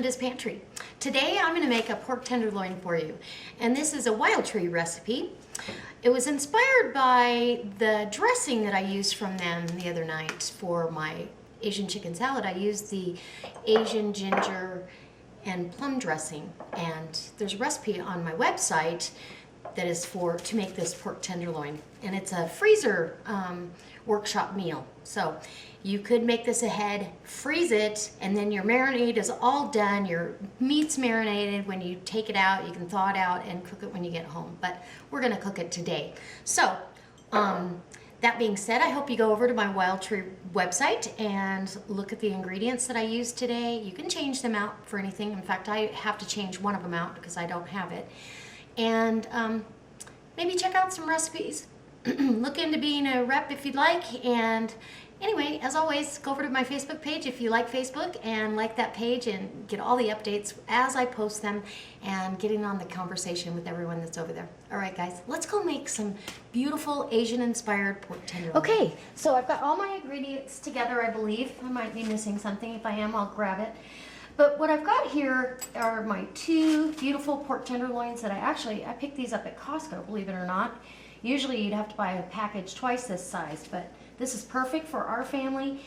Liz Pantry. Today I'm going to make a pork tenderloin for you, and this is a Wildtree recipe. It was inspired by the dressing that I used from them the other night for my Asian chicken salad. I used the Asian ginger and plum dressing, and there's a recipe on my website that is to make this pork tenderloin, and it's a freezer workshop meal. So you could make this ahead, freeze it, and then your marinade is all done. Your meat's marinated. When you take it out, you can thaw it out and cook it when you get home, but we're gonna cook it today. So that being said, I hope you go over to my Wildtree website and look at the ingredients that I used today. You can change them out for anything. In fact, I have to change one of them out because I don't have it. And maybe check out some recipes. Look into being a rep if you'd like. And anyway, as always, go over to my Facebook page if you like Facebook, and like that page and get all the updates as I post them and getting on the conversation with everyone that's over there. All right, guys, let's go make some beautiful Asian-inspired pork tenderloin. Okay, so I've got all my ingredients together, I believe. I might be missing something. If I am, I'll grab it. But what I've got here are my two beautiful pork tenderloins that I picked these up at Costco, believe it or not. Usually you'd have to buy a package twice this size, but this is perfect for our family.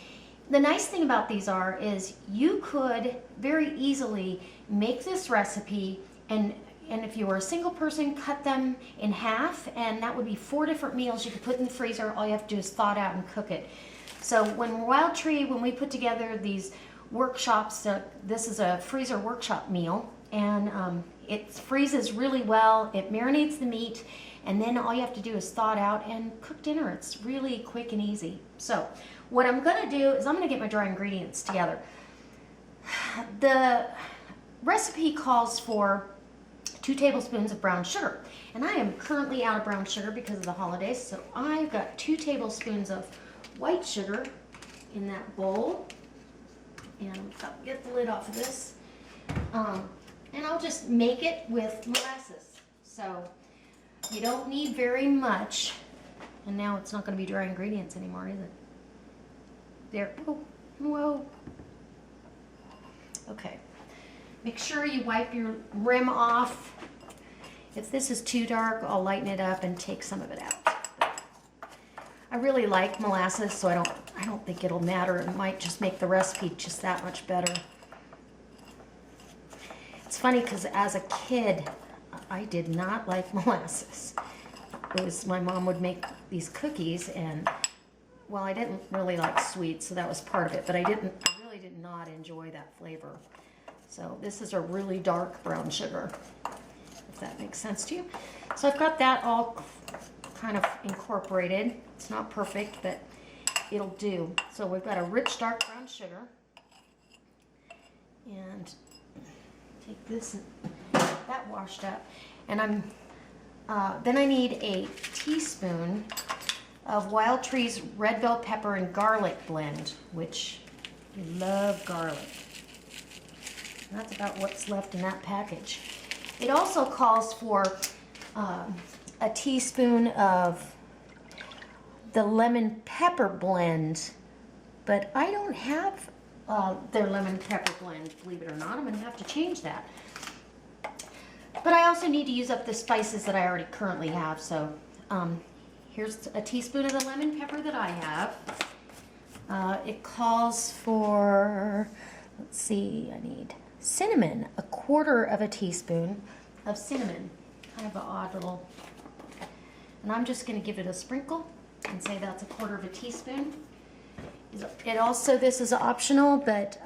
The nice thing about these is you could very easily make this recipe, and if you were a single person, cut them in half, and that would be 4 different meals you could put in the freezer. All you have to do is thaw it out and cook it. So when we put together these workshops, this is a freezer workshop meal, and it freezes really well. It marinates the meat, and then all you have to do is thaw it out and cook dinner. It's really quick and easy. So what I'm going to do is I'm going to get my dry ingredients together. The recipe calls for 2 tablespoons of brown sugar, and I am currently out of brown sugar because of the holidays, so I've got 2 tablespoons of white sugar in that bowl. And I'll get the lid off of this. And I'll just make it with molasses. So you don't need very much. And now it's not going to be dry ingredients anymore, is it? There. Oh, whoa. Okay. Make sure you wipe your rim off. If this is too dark, I'll lighten it up and take some of it out. I really like molasses, so I don't think it'll matter. It might just make the recipe just that much better. It's funny because as a kid, I did not like molasses. My mom would make these cookies, and well, I didn't really like sweets, so that was part of it, but I really did not enjoy that flavor. So this is a really dark brown sugar, if that makes sense to you. So I've got that all kind of incorporated. It's not perfect, but it'll do. So we've got a rich dark brown sugar, and take this and that washed up, and then I need a teaspoon of Wildtree's red bell pepper and garlic blend, which we love garlic. And that's about what's left in that package. It also calls for a teaspoon of the lemon pepper blend, but I don't have their lemon pepper blend, believe it or not. I'm going to have to change that. But I also need to use up the spices that I already currently have, so here's a teaspoon of the lemon pepper that I have. It calls for, let's see, I need cinnamon, 1/4 of a teaspoon of cinnamon. Kind of an odd little, and I'm just going to give it a sprinkle and say that's 1/4 of a teaspoon. It also, this is optional, but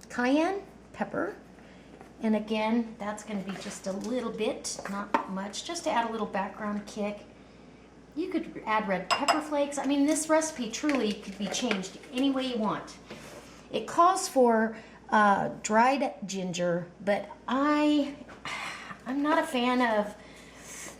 cayenne pepper, and again, that's going to be just a little bit, not much, just to add a little background kick. You could add red pepper flakes. I mean, this recipe truly could be changed any way you want. It calls for dried ginger, but I'm not a fan of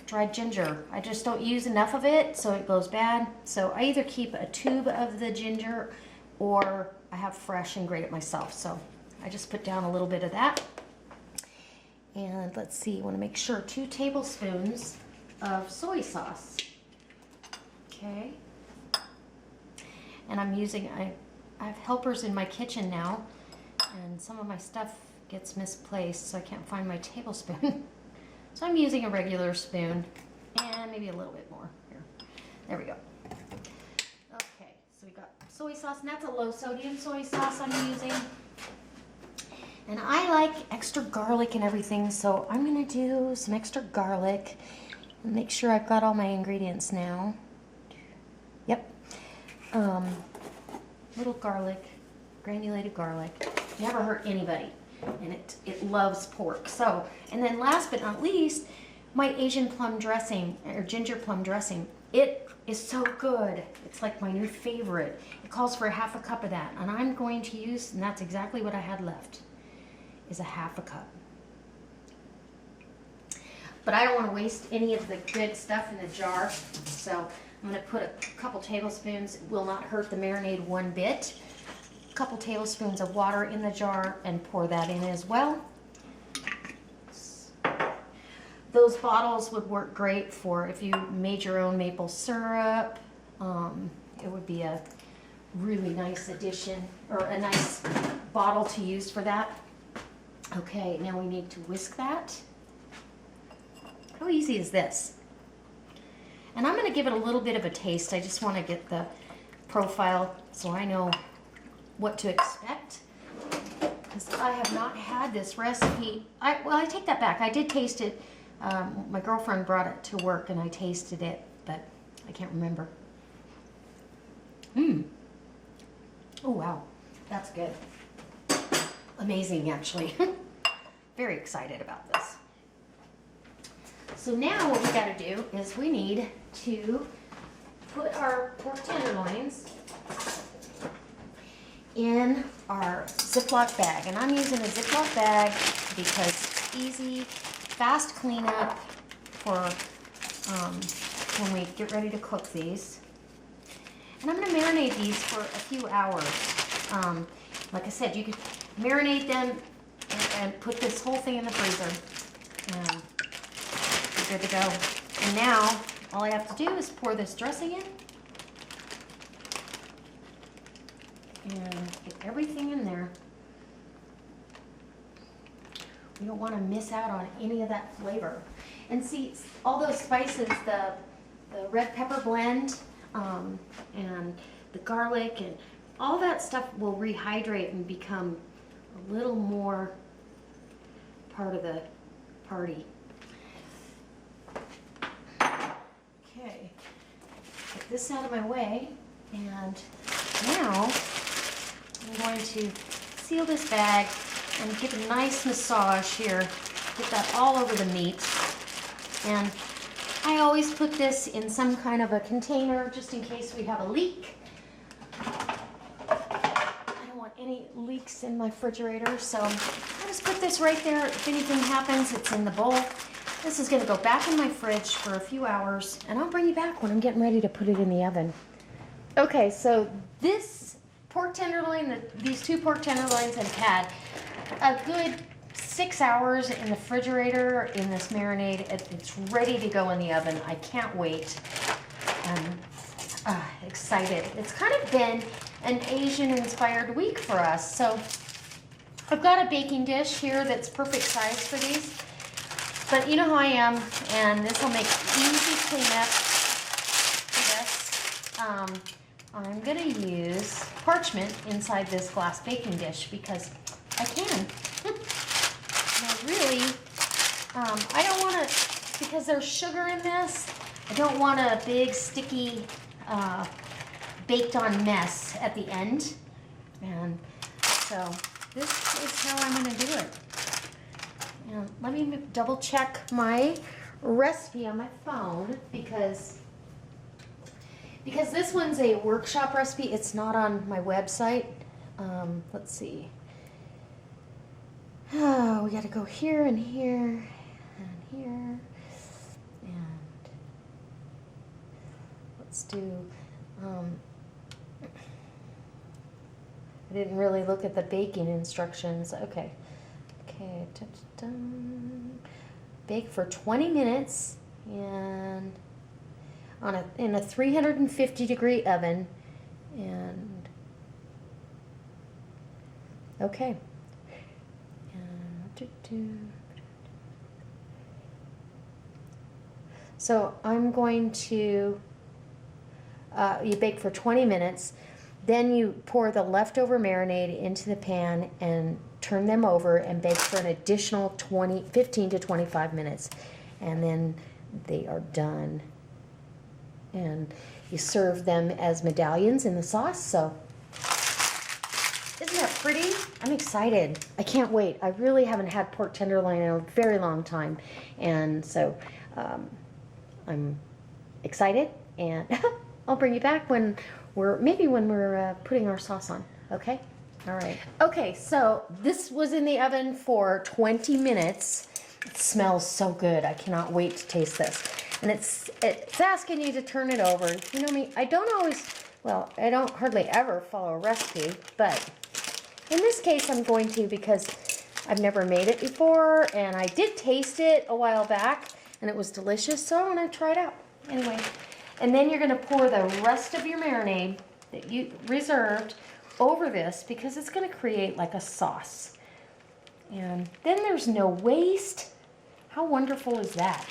dried ginger. I just don't use enough of it, so it goes bad. So I either keep a tube of the ginger, or I have fresh and grate it myself. So I just put down a little bit of that. And let's see, I want to make sure 2 tablespoons of soy sauce. Okay. And I'm using, I have helpers in my kitchen now, and some of my stuff gets misplaced, so I can't find my tablespoon. So I'm using a regular spoon and maybe a little bit more here. There we go. Okay, so we got soy sauce, and that's a low sodium soy sauce I'm using. And I like extra garlic and everything, so I'm gonna do some extra garlic and make sure I've got all my ingredients now. Yep. Little garlic, granulated garlic. Never hurt anybody, and it loves pork. So, and then last but not least, my Asian plum dressing, or ginger plum dressing. It is so good. It's like my new favorite. It calls for a half a cup of that, and I'm going to use, and that's exactly what I had left, is a half a cup. But I don't want to waste any of the good stuff in the jar, so I'm going to put a couple tablespoons. It will not hurt the marinade one bit. A couple tablespoons of water in the jar and pour that in as well. Those bottles would work great for if you made your own maple syrup. It would be a really nice addition, or a nice bottle to use for that. Okay, now we need to whisk that. How easy is this? And I'm going to give it a little bit of a taste. I just want to get the profile so I know what to expect, because I have not had this recipe. Well, I take that back. I did taste it. My girlfriend brought it to work and I tasted it, but I can't remember. Oh, wow. That's good. Amazing, actually. Very excited about this. So now what we got to do is we need to put our pork tenderloins in our Ziploc bag. And I'm using a Ziploc bag because it's easy, fast cleanup for when we get ready to cook these. And I'm going to marinate these for a few hours. Like I said, you could marinate them and put this whole thing in the freezer. And you're good to go. And now, all I have to do is pour this dressing in. And get everything in there. We don't want to miss out on any of that flavor. And see, all those spices, the red pepper blend, and the garlic, and all that stuff will rehydrate and become a little more part of the party. Okay, get this out of my way, and now I'm going to seal this bag and give a nice massage here. Get that all over the meat. And I always put this in some kind of a container just in case we have a leak. I don't want any leaks in my refrigerator, so I'll just put this right there. If anything happens, it's in the bowl. This is going to go back in my fridge for a few hours, and I'll bring you back when I'm getting ready to put it in the oven. Okay, so this pork tenderloin, these two pork tenderloins have had a good 6 hours in the refrigerator in this marinade. It's ready to go in the oven. I can't wait. I'm excited. It's kind of been an Asian-inspired week for us. So I've got a baking dish here that's perfect size for these. But you know how I am, and this will make easy cleanup for this. I'm going to use parchment inside this glass baking dish because I can. Really, I don't want to, because there's sugar in this, I don't want a big, sticky, baked on mess at the end. And so this is how I'm going to do it. And let me double check my recipe on my phone because this one's a workshop recipe. It's not on my website. Let's see. Oh, we got to go here and here and here, and let's do, I didn't really look at the baking instructions. Okay, bake for 20 minutes and in a 350 degree oven, and okay. So I'm going to, you bake for 20 minutes, then you pour the leftover marinade into the pan and turn them over and bake for an additional 15 to 25 minutes. And then they are done. And you serve them as medallions in the sauce. So isn't that pretty? I'm excited. I can't wait. I really haven't had pork tenderloin in a very long time. And so I'm excited, and I'll bring you back when we're putting our sauce on. Okay? All right. Okay, so this was in the oven for 20 minutes. It smells so good. I cannot wait to taste this. And it's asking you to turn it over. You know me, I don't hardly ever follow a recipe, but in this case I'm going to, because I've never made it before, and I did taste it a while back, and it was delicious, so I want to try it out. Anyway, and then you're going to pour the rest of your marinade that you reserved over this, because it's going to create like a sauce. And then there's no waste. How wonderful is that?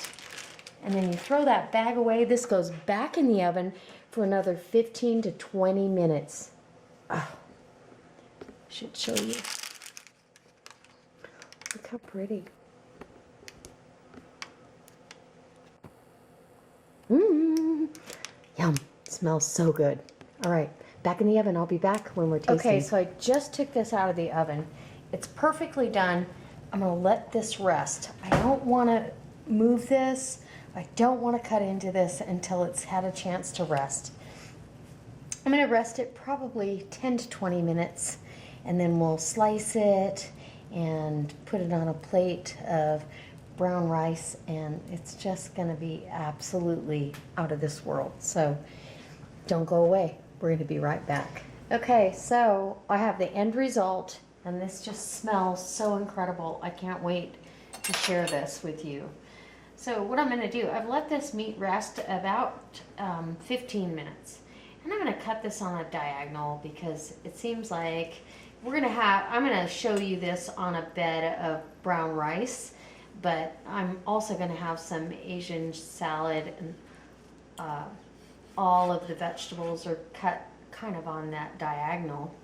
And then you throw that bag away. This goes back in the oven for another 15 to 20 minutes. Oh, I should show you. Look how pretty. Yum. Smells so good. All right, back in the oven. I'll be back when we're tasting. Okay, so I just took this out of the oven. It's perfectly done. I'm going to let this rest. I don't want to move this. I don't want to cut into this until it's had a chance to rest. I'm going to rest it probably 10 to 20 minutes, and then we'll slice it and put it on a plate of brown rice, and it's just going to be absolutely out of this world. So don't go away. We're going to be right back. Okay, so I have the end result, and this just smells so incredible. I can't wait to share this with you. So what I'm going to do, I've let this meat rest about 15 minutes. And I'm going to cut this on a diagonal, because it seems like I'm going to show you this on a bed of brown rice, but I'm also going to have some Asian salad, and all of the vegetables are cut kind of on that diagonal.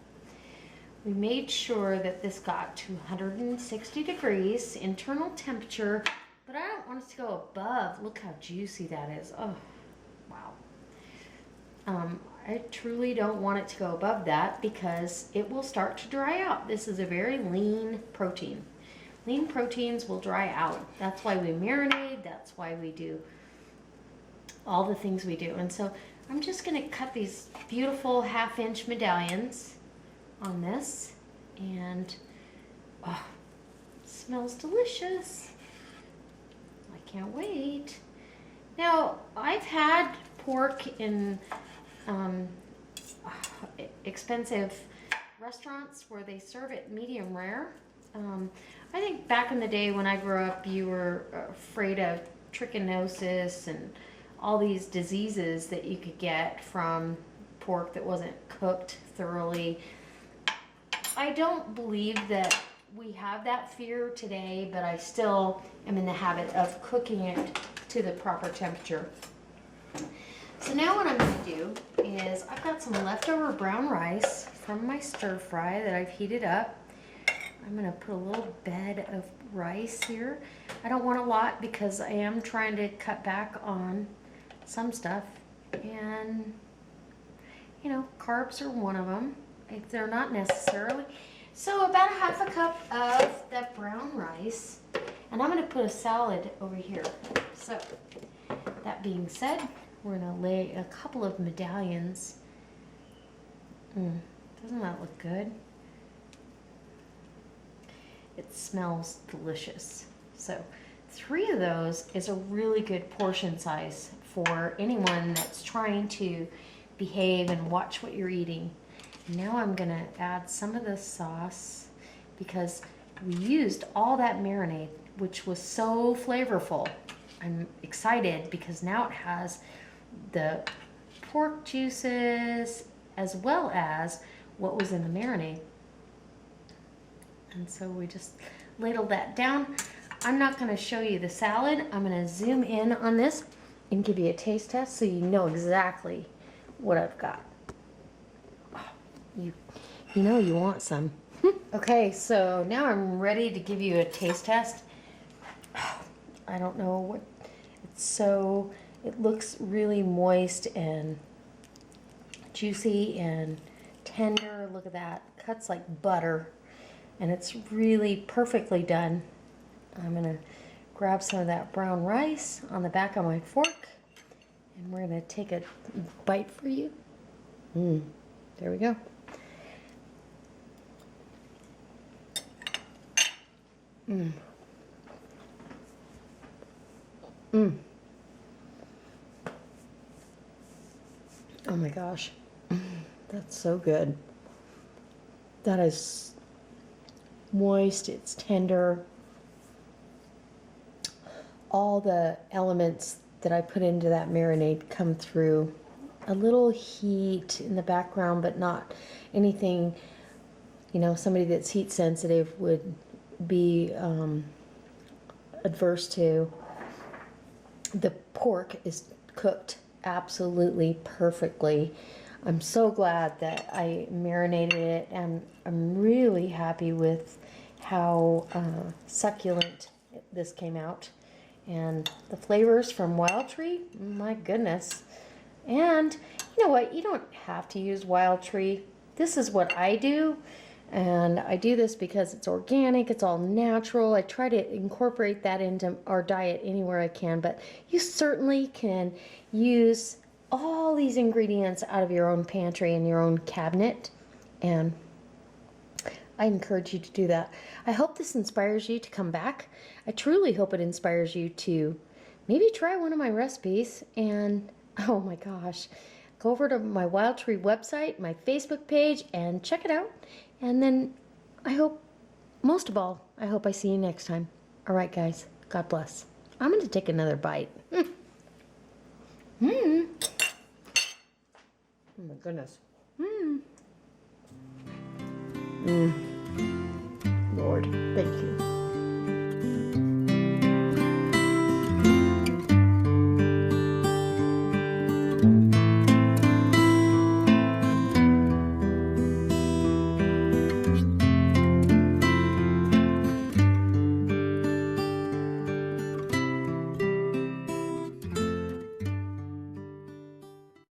We made sure that this got to 160 degrees internal temperature, but I don't want it to go above. Look how juicy that is. Oh, wow. I truly don't want it to go above that, because it will start to dry out. This is a very lean protein. Lean proteins will dry out. That's why we marinate. That's why we do all the things we do. And so I'm just going to cut these beautiful 1/2-inch medallions on this, and oh, it smells delicious. I can't wait. Now, I've had pork in expensive restaurants where they serve it medium rare. I think back in the day when I grew up, you were afraid of trichinosis and all these diseases that you could get from pork that wasn't cooked thoroughly. I don't believe that we have that fear today, but I still am in the habit of cooking it to the proper temperature. So now what I'm going to do is, I've got some leftover brown rice from my stir fry that I've heated up. I'm going to put a little bed of rice here. I don't want a lot, because I am trying to cut back on some stuff, and you know, carbs are one of them. If they're not necessarily. So about 1/2 cup of that brown rice, and I'm going to put a salad over here. So that being said, we're going to lay a couple of medallions. Doesn't that look good? It smells delicious. So 3 of those is a really good portion size for anyone that's trying to behave and watch what you're eating. Now I'm going to add some of the sauce, because we used all that marinade, which was so flavorful. I'm excited because now it has the pork juices as well as what was in the marinade. And so we just ladle that down. I'm not gonna show you the salad. I'm gonna zoom in on this and give you a taste test so you know exactly what I've got. You know you want some. Okay, so now I'm ready to give you a taste test. I don't know what, it looks really moist and juicy and tender. Look at that, cuts like butter, and it's really perfectly done. I'm gonna grab some of that brown rice on the back of my fork, and we're gonna take a bite for you. There we go. Oh my gosh, that's so good. That is moist, it's tender. All the elements that I put into that marinade come through. A little heat in the background, but not anything, you know, somebody that's heat sensitive would be adverse to. The pork is cooked absolutely perfectly. I'm so glad that I marinated it, and I'm really happy with how succulent this came out. And the flavors from Wildtree, my goodness. And you know what? You don't have to use Wildtree. This is what I do. And I do this because it's organic, it's all natural. I try to incorporate that into our diet anywhere I can, but you certainly can use all these ingredients out of your own pantry and your own cabinet, and I encourage you to do that. I hope this inspires you to come back. I truly hope it inspires you to maybe try one of my recipes, and oh my gosh, go over to my Wildtree website, my Facebook page, and check it out. And then I hope, most of all, I hope I see you next time. All right, guys, God bless. I'm going to take another bite. Oh my goodness. Lord, thank you.